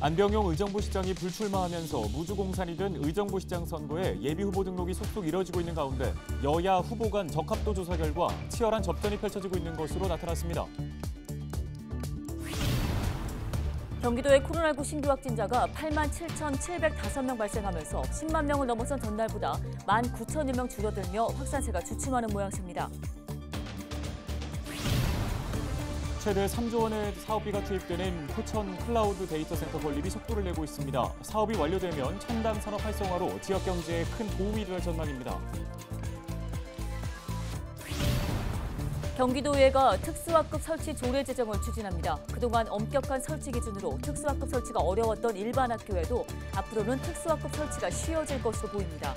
안병용 의정부시장이 불출마하면서 무주공산이 된 의정부시장 선거에 예비후보 등록이 속속 이뤄지고 있는 가운데 여야 후보 간 적합도 조사 결과 치열한 접전이 펼쳐지고 있는 것으로 나타났습니다. 경기도의 코로나19 신규 확진자가 87,705명 발생하면서 10만 명을 넘어선 전날보다 19,000여 명 줄어들며 확산세가 주춤하는 모양새입니다. 최대 3조 원의 사업비가 투입되는 포천 클라우드 데이터 센터 건립이 속도를 내고 있습니다. 사업이 완료되면 첨단 산업 활성화로 지역 경제에 큰 도움이 될 전망입니다. 경기도의회가 특수학급 설치 조례 제정을 추진합니다. 그동안 엄격한 설치 기준으로 특수학급 설치가 어려웠던 일반 학교에도 앞으로는 특수학급 설치가 쉬워질 것으로 보입니다.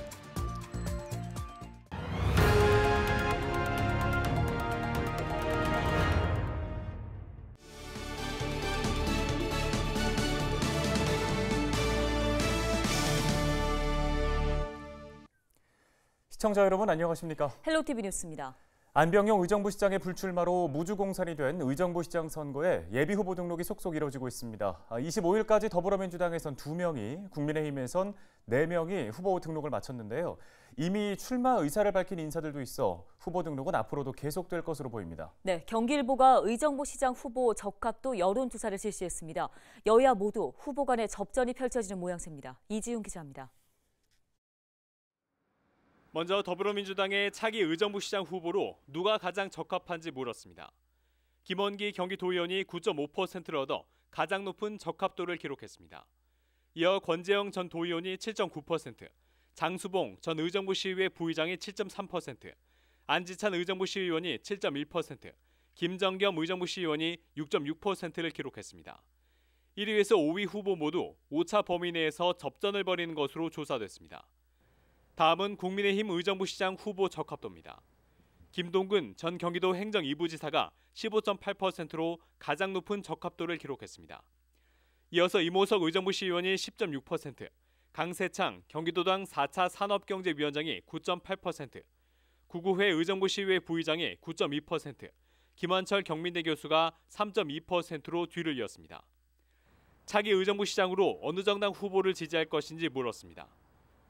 시청자 여러분 안녕하십니까? 헬로티비 뉴스입니다. 안병용 의정부시장의 불출마로 무주공산이 된 의정부시장 선거에 예비후보 등록이 속속 이뤄지고 있습니다. 25일까지 더불어민주당에선 2명이, 국민의힘에선 4명이 후보 등록을 마쳤는데요. 이미 출마 의사를 밝힌 인사들도 있어 후보 등록은 앞으로도 계속될 것으로 보입니다. 네, 경기일보가 의정부시장 후보 적합도 여론조사를 실시했습니다. 여야 모두 후보 간의 접전이 펼쳐지는 모양새입니다. 이지훈 기자입니다. 먼저 더불어민주당의 차기 의정부시장 후보로 누가 가장 적합한지 물었습니다. 김원기 경기도의원이 9.5%를 얻어 가장 높은 적합도를 기록했습니다. 이어 권재영 전 도의원이 7.9%, 장수봉 전 의정부시의회 부의장이 7.3%, 안지찬 의정부시의원이 7.1%, 김정겸 의정부시의원이 6.6%를 기록했습니다. 1위에서 5위 후보 모두 5차 범위 내에서 접전을 벌이는 것으로 조사됐습니다. 다음은 국민의힘 의정부시장 후보 적합도입니다. 김동근 전 경기도 행정 2부지사가 15.8%로 가장 높은 적합도를 기록했습니다. 이어서 이모석 의정부시의원이 10.6%, 강세창 경기도당 4차 산업경제위원장이 9.8%, 구구회 의정부시의회 부의장이 9.2%, 김환철 경민대 교수가 3.2%로 뒤를 이었습니다. 차기 의정부시장으로 어느 정당 후보를 지지할 것인지 물었습니다.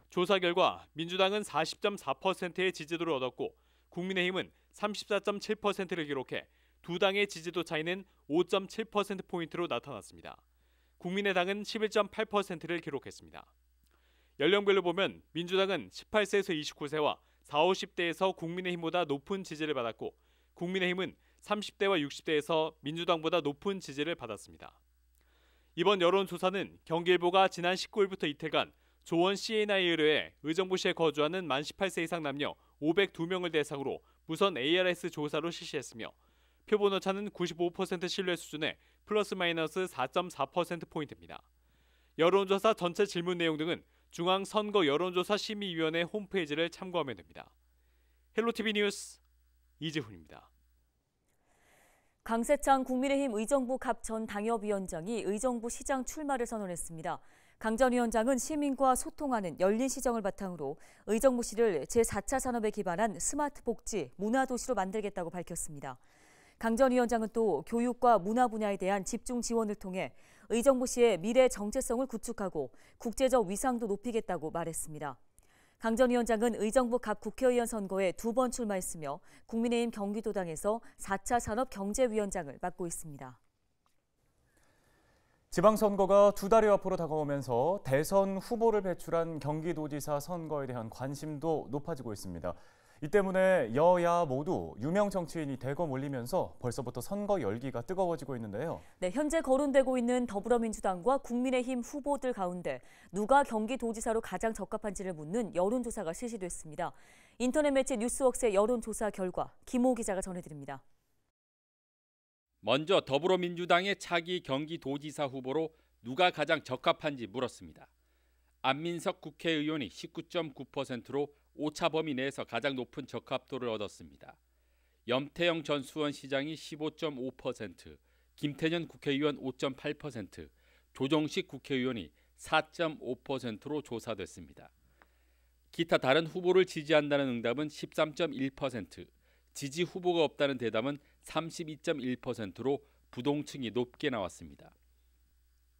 조사 결과 민주당은 40.4%의 지지도를 얻었고 국민의힘은 34.7%를 기록해 두 당의 지지도 차이는 5.7%포인트로 나타났습니다. 국민의당은 11.8%를 기록했습니다. 연령별로 보면 민주당은 18세에서 29세와 40, 50대에서 국민의힘보다 높은 지지를 받았고 국민의힘은 30대와 60대에서 민주당보다 높은 지지를 받았습니다. 이번 여론조사는 경기일보가 지난 19일부터 이틀간 조원 C&I 의뢰에 의정부시에 거주하는 만 18세 이상 남녀 502명을 대상으로 무선 ARS 조사로 실시했으며 표본 오차는 95% 신뢰 수준의 플러스 마이너스 4.4%포인트입니다. 여론조사 전체 질문 내용 등은 중앙선거여론조사심의위원회 홈페이지를 참고하면 됩니다. 헬로티비 뉴스 이지훈입니다. 강세창 국민의힘 의정부 갑 전 당협위원장이 의정부시장 출마를 선언했습니다. 강 전 위원장은 시민과 소통하는 열린 시정을 바탕으로 의정부시를 제4차 산업에 기반한 스마트 복지, 문화도시로 만들겠다고 밝혔습니다. 강 전 위원장은 또 교육과 문화 분야에 대한 집중 지원을 통해 의정부시의 미래 정체성을 구축하고 국제적 위상도 높이겠다고 말했습니다. 강 전 위원장은 의정부 갑 국회의원 선거에 2번 출마했으며 국민의힘 경기도당에서 4차 산업경제위원장을 맡고 있습니다. 지방선거가 2달여 앞으로 다가오면서 대선 후보를 배출한 경기도지사 선거에 대한 관심도 높아지고 있습니다. 이 때문에 여야 모두 유명 정치인이 대거 몰리면서 벌써부터 선거 열기가 뜨거워지고 있는데요. 네, 현재 거론되고 있는 더불어민주당과 국민의힘 후보들 가운데 누가 경기도지사로 가장 적합한지를 묻는 여론조사가 실시됐습니다. 인터넷 매체 뉴스웍스의 여론조사 결과 김호 기자가 전해드립니다. 먼저 더불어민주당의 차기 경기도지사 후보로 누가 가장 적합한지 물었습니다. 안민석 국회의원이 19.9%로 5차 범위 내에서 가장 높은 적합도를 얻었습니다. 염태영 전 수원시장이 15.5%, 김태년 국회의원 5.8%, 조정식 국회의원이 4.5%로 조사됐습니다. 기타 다른 후보를 지지한다는 응답은 13.1%, 지지 후보가 없다는 대답은 32.1%로 부동층이 높게 나왔습니다.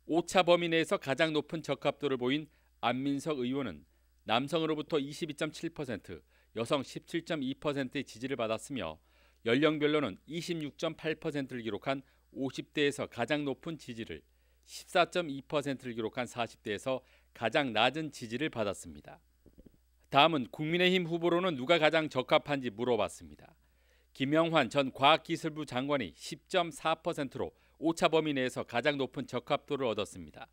오차 범위 내에서 가장 높은 적합도를 보인 안민석 의원은 남성으로부터 22.7%, 여성 17.2%의 지지를 받았으며 연령별로는 26.8%를 기록한 50대에서 가장 높은 지지를, 14.2%를 기록한 40대에서 가장 낮은 지지를 받았습니다. 다음은 국민의힘 후보로는 누가 가장 적합한지 물어봤습니다. 김영환 전 과학기술부 장관이 10.4%로 오차 범위 내에서 가장 높은 적합도를 얻었습니다.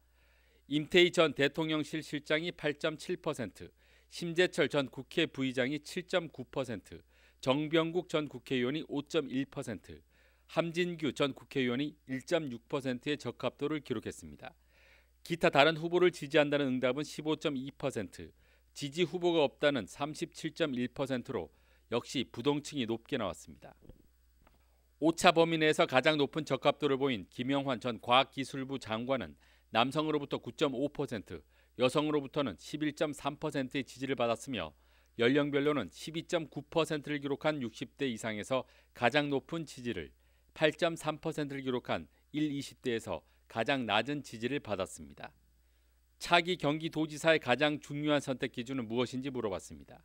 임태희 전 대통령실 실장이 8.7%, 심재철 전 국회 부의장이 7.9%, 정병국 전 국회의원이 5.1%, 함진규 전 국회의원이 1.6%의 적합도를 기록했습니다. 기타 다른 후보를 지지한다는 응답은 15.2%, 지지 후보가 없다는 37.1%로 역시 부동층이 높게 나왔습니다. 오차 범위 내에서 가장 높은 적합도를 보인 김영환 전 과학기술부 장관은 남성으로부터 9.5%, 여성으로부터는 11.3%의 지지를 받았으며 연령별로는 12.9%를 기록한 60대 이상에서 가장 높은 지지를, 8.3%를 기록한 20대에서 가장 낮은 지지를 받았습니다. 차기 경기도지사의 가장 중요한 선택 기준은 무엇인지 물어봤습니다.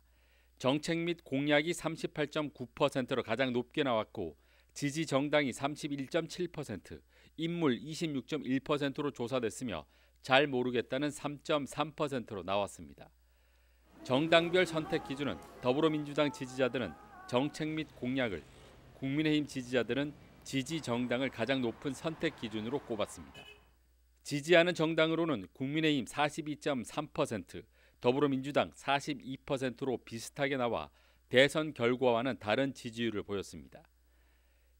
정책 및 공약이 38.9%로 가장 높게 나왔고 지지 정당이 31.7%, 인물 26.1%로 조사됐으며 잘 모르겠다는 3.3%로 나왔습니다. 정당별 선택 기준은 더불어민주당 지지자들은 정책 및 공약을, 국민의힘 지지자들은 지지 정당을 가장 높은 선택 기준으로 꼽았습니다. 지지하는 정당으로는 국민의힘 42.3%, 더불어민주당 42%로 비슷하게 나와 대선 결과와는 다른 지지율을 보였습니다.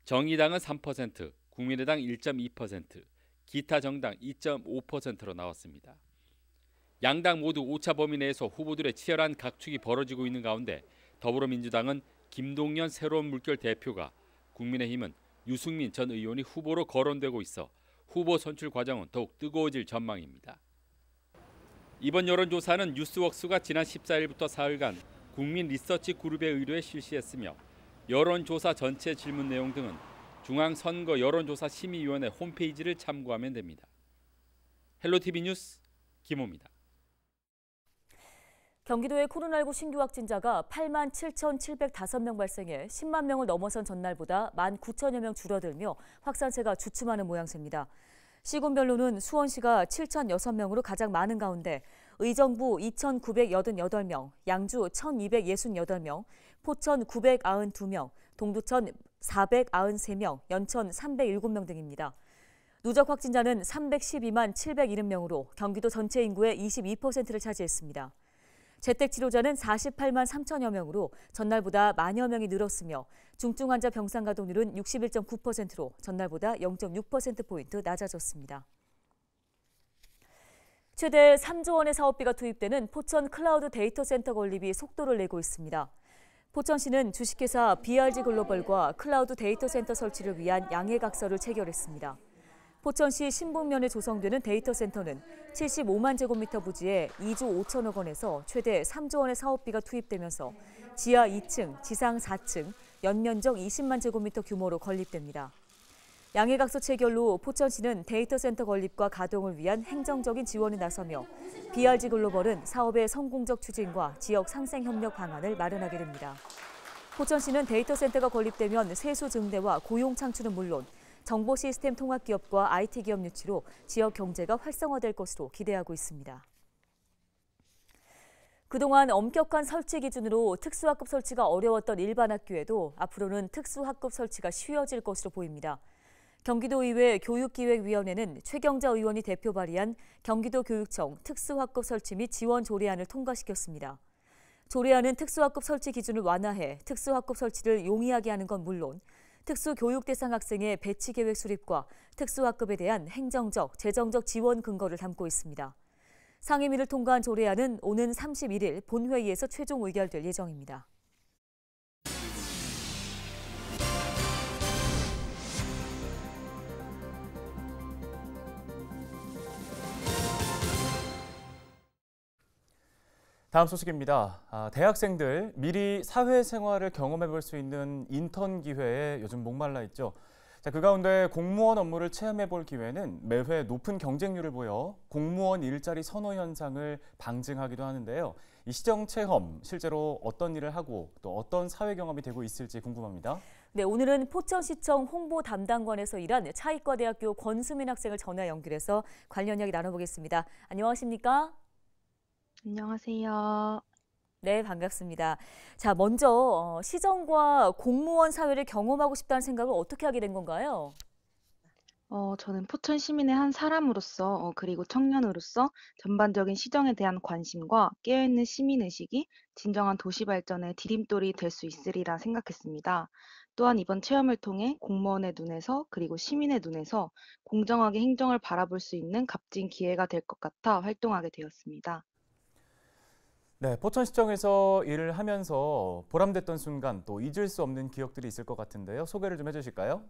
정의당은 3%, 국민의당 1.2%, 기타 정당 2.5%로 나왔습니다. 양당 모두 오차 범위 내에서 후보들의 치열한 각축이 벌어지고 있는 가운데 더불어민주당은 김동연 새로운 물결 대표가, 국민의힘은 유승민 전 의원이 후보로 거론되고 있어 후보 선출 과정은 더욱 뜨거워질 전망입니다. 이번 여론조사는 뉴스웍스가 지난 14일부터 사흘간 국민 리서치 그룹의 의뢰에 실시했으며 여론조사 전체 질문 내용 등은 중앙선거 여론조사 심의위원회 홈페이지를 참고하면 됩니다. 헬로티비 뉴스 김호입니다. 경기도의 코로나19 신규 확진자가 87,705명 발생해 10만 명을 넘어선 전날보다 19,000여 명 줄어들며 확산세가 주춤하는 모양새입니다. 시군별로는 수원시가 7,006명으로 가장 많은 가운데 의정부 2,988명, 양주 1,268명, 포천 992명, 동두천 493명, 연천 307명 등입니다. 누적 확진자는 312만 770명으로 경기도 전체 인구의 22%를 차지했습니다. 재택치료자는 48만 3천여 명으로 전날보다 만여 명이 늘었으며 중증 환자 병상 가동률은 61.9%로 전날보다 0.6%포인트 낮아졌습니다. 최대 3조 원의 사업비가 투입되는 포천 클라우드 데이터 센터 건립이 속도를 내고 있습니다. 포천시는 주식회사 BRG 글로벌과 클라우드 데이터 센터 설치를 위한 양해각서를 체결했습니다. 포천시 신북면에 조성되는 데이터 센터는 75만 제곱미터 부지에 2조 5천억 원에서 최대 3조 원의 사업비가 투입되면서 지하 2층, 지상 4층, 연면적 20만 제곱미터 규모로 건립됩니다. 양해각서 체결로 포천시는 데이터 센터 건립과 가동을 위한 행정적인 지원에 나서며 BRG 글로벌은 사업의 성공적 추진과 지역 상생 협력 방안을 마련하게 됩니다. 포천시는 데이터 센터가 건립되면 세수 증대와 고용 창출은 물론 정보 시스템 통합 기업과 IT 기업 유치로 지역 경제가 활성화될 것으로 기대하고 있습니다. 그동안 엄격한 설치 기준으로 특수학급 설치가 어려웠던 일반 학교에도 앞으로는 특수학급 설치가 쉬워질 것으로 보입니다. 경기도의회 교육기획위원회는 최경자 의원이 대표 발의한 경기도교육청 특수학급 설치 및 지원 조례안을 통과시켰습니다. 조례안은 특수학급 설치 기준을 완화해 특수학급 설치를 용이하게 하는 건 물론 특수교육 대상 학생의 배치 계획 수립과 특수학급에 대한 행정적, 재정적 지원 근거를 담고 있습니다. 상임위를 통과한 조례안은 오는 31일 본회의에서 최종 의결될 예정입니다. 다음 소식입니다. 대학생들 미리 사회생활을 경험해 볼 수 있는 인턴 기회에 요즘 목말라 있죠. 자, 그 가운데 공무원 업무를 체험해 볼 기회는 매회 높은 경쟁률을 보여 공무원 일자리 선호 현상을 방증하기도 하는데요. 이 시정 체험, 실제로 어떤 일을 하고 또 어떤 사회 경험이 되고 있을지 궁금합니다. 네, 오늘은 포천시청 홍보 담당관에서 일한 차이과대학교 권수민 학생을 전화 연결해서 관련 이야기 나눠보겠습니다. 안녕하십니까? 안녕하세요. 네, 반갑습니다. 자, 먼저 시정과 공무원 사회를 경험하고 싶다는 생각을 어떻게 하게 된 건가요? 저는 포천 시민의 한 사람으로서, 그리고 청년으로서 전반적인 시정에 대한 관심과 깨어있는 시민의식이 진정한 도시 발전의 디딤돌이 될 수 있으리라 생각했습니다. 또한 이번 체험을 통해 공무원의 눈에서 그리고 시민의 눈에서 공정하게 행정을 바라볼 수 있는 값진 기회가 될 것 같아 활동하게 되었습니다. 네, 포천시청에서 일을 하면서 보람됐던 순간 또 잊을 수 없는 기억들이 있을 것 같은데요. 소개를 좀 해주실까요?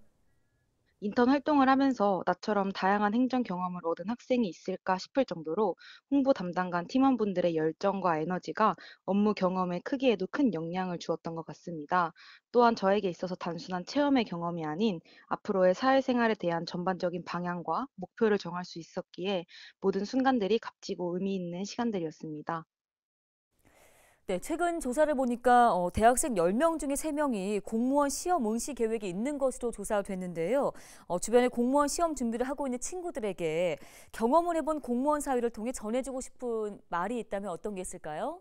인턴 활동을 하면서 나처럼 다양한 행정 경험을 얻은 학생이 있을까 싶을 정도로 홍보 담당관 팀원분들의 열정과 에너지가 업무 경험의 크기에도 큰 영향을 주었던 것 같습니다. 또한 저에게 있어서 단순한 체험의 경험이 아닌 앞으로의 사회생활에 대한 전반적인 방향과 목표를 정할 수 있었기에 모든 순간들이 값지고 의미 있는 시간들이었습니다. 네, 최근 조사를 보니까 대학생 10명 중에 3명이 공무원 시험 응시 계획이 있는 것으로 조사가 됐는데요. 주변에 공무원 시험 준비를 하고 있는 친구들에게 경험을 해본 공무원 사회를 통해 전해주고 싶은 말이 있다면 어떤 게 있을까요?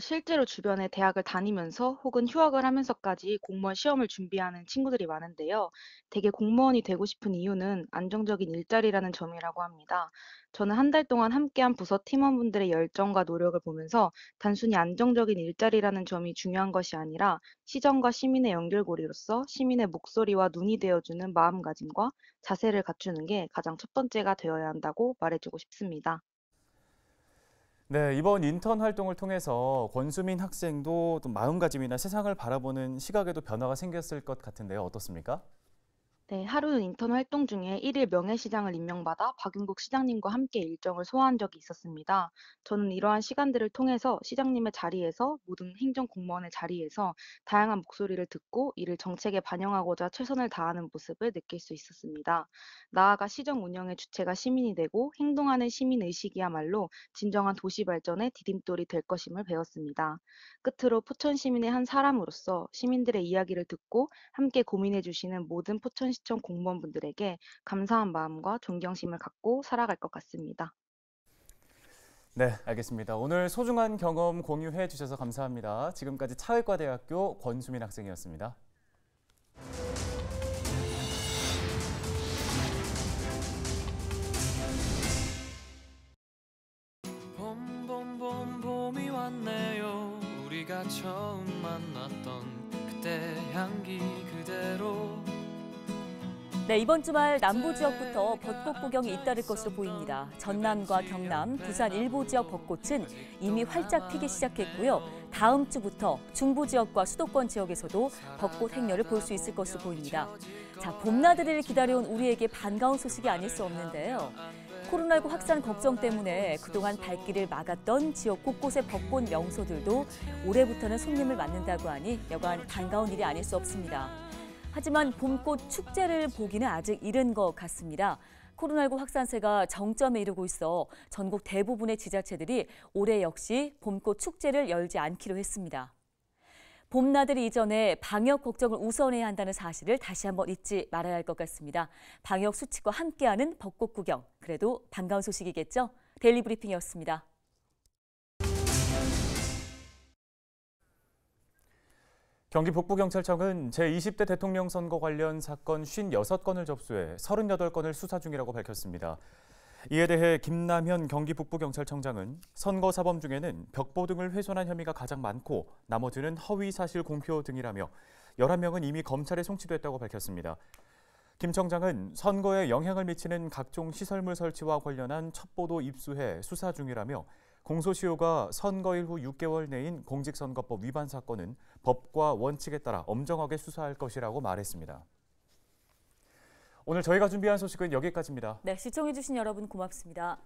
실제로 주변에 대학을 다니면서 혹은 휴학을 하면서까지 공무원 시험을 준비하는 친구들이 많은데요. 대개 공무원이 되고 싶은 이유는 안정적인 일자리라는 점이라고 합니다. 저는 한 달 동안 함께한 부서 팀원분들의 열정과 노력을 보면서 단순히 안정적인 일자리라는 점이 중요한 것이 아니라 시정과 시민의 연결고리로서 시민의 목소리와 눈이 되어주는 마음가짐과 자세를 갖추는 게 가장 첫 번째가 되어야 한다고 말해주고 싶습니다. 네, 이번 인턴 활동을 통해서 권수민 학생도 또 마음가짐이나 세상을 바라보는 시각에도 변화가 생겼을 것 같은데요. 어떻습니까? 네, 하루 인턴 활동 중에 1일 명예시장을 임명받아 박윤국 시장님과 함께 일정을 소화한 적이 있었습니다. 저는 이러한 시간들을 통해서 시장님의 자리에서 모든 행정 공무원의 자리에서 다양한 목소리를 듣고 이를 정책에 반영하고자 최선을 다하는 모습을 느낄 수 있었습니다. 나아가 시정 운영의 주체가 시민이 되고 행동하는 시민 의식이야말로 진정한 도시 발전의 디딤돌이 될 것임을 배웠습니다. 끝으로 포천 시민의 한 사람으로서 시민들의 이야기를 듣고 함께 고민해 주시는 모든 포천시청 공무원분들에게 감사한 마음과 존경심을 갖고 살아갈 것 같습니다. 네, 알겠습니다. 오늘 소중한 경험 공유해 주셔서 감사합니다. 지금까지 차의과대학교 권수민 학생이었습니다. 봄이 왔네요. 우리가 처음 만났던 그때 향기 그대로. 네, 이번 주말 남부 지역부터 벚꽃 구경이 잇따를 것으로 보입니다. 전남과 경남, 부산 일부 지역 벚꽃은 이미 활짝 피기 시작했고요. 다음 주부터 중부 지역과 수도권 지역에서도 벚꽃 행렬을 볼 수 있을 것으로 보입니다. 자, 봄나들이를 기다려온 우리에게 반가운 소식이 아닐 수 없는데요. 코로나19 확산 걱정 때문에 그동안 발길을 막았던 지역 곳곳의 벚꽃 명소들도 올해부터는 손님을 맞는다고 하니 여간 반가운 일이 아닐 수 없습니다. 하지만 봄꽃 축제를 보기는 아직 이른 것 같습니다. 코로나19 확산세가 정점에 이르고 있어 전국 대부분의 지자체들이 올해 역시 봄꽃 축제를 열지 않기로 했습니다. 봄나들이 이전에 방역 걱정을 우선해야 한다는 사실을 다시 한번 잊지 말아야 할 것 같습니다. 방역 수칙과 함께하는 벚꽃 구경, 그래도 반가운 소식이겠죠? 데일리 브리핑이었습니다. 경기 북부경찰청은 제20대 대통령 선거 관련 사건 56건을 접수해 38건을 수사 중이라고 밝혔습니다. 이에 대해 김남현 경기 북부경찰청장은 선거 사범 중에는 벽보 등을 훼손한 혐의가 가장 많고 나머지는 허위 사실 공표 등이라며 11명은 이미 검찰에 송치됐다고 밝혔습니다. 김 청장은 선거에 영향을 미치는 각종 시설물 설치와 관련한 첩보도 입수해 수사 중이라며 공소시효가 선거일 후 6개월 내인 공직선거법 위반 사건은 법과 원칙에 따라 엄정하게 수사할 것이라고 말했습니다. 오늘 저희가 준비한 소식은 여기까지입니다. 네, 시청해주신 여러분 고맙습니다.